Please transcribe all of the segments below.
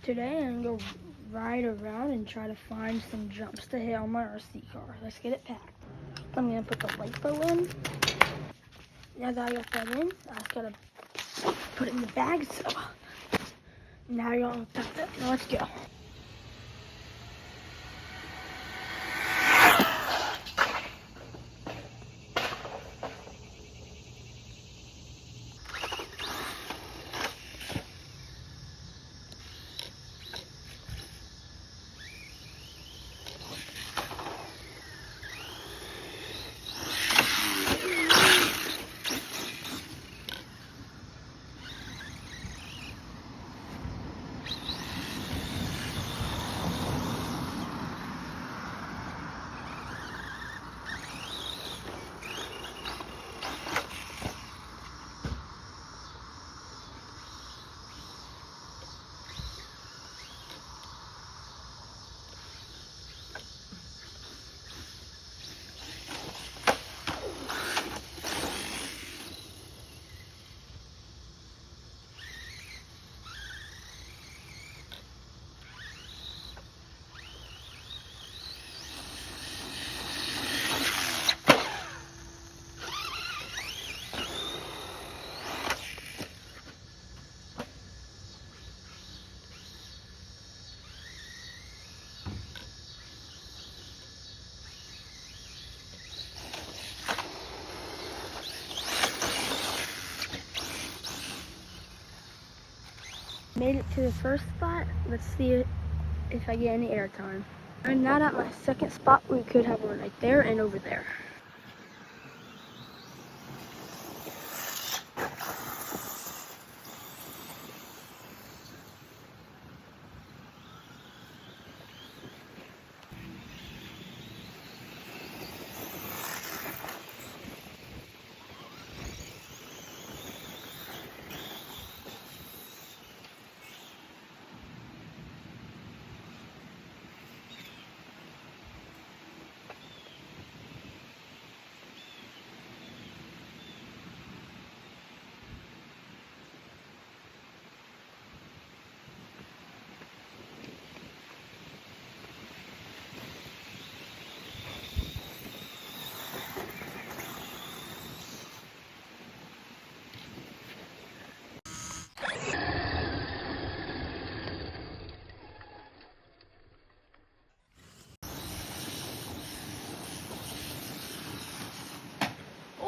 Today I'm going to go ride around and try to find some jumps to hit on my RC car. Let's get it packed. I'm going to put the LiPo in. Now that I got that in, I just got to put it in the bag. So now you're all packed up. Now let's go. Made it to the first spot. Let's see if I get any airtime. I'm not at my second spot. We could have one right there and over there.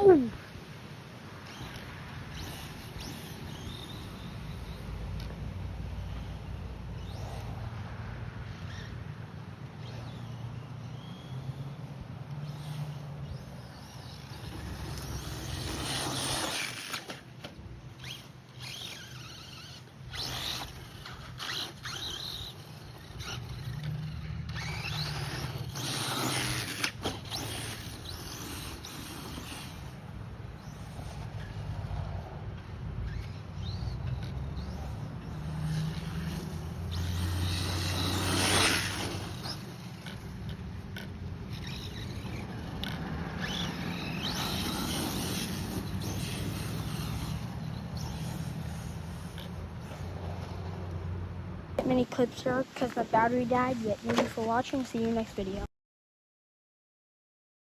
Oh! Many clips here because my battery died, yet thank you for watching. See you next video.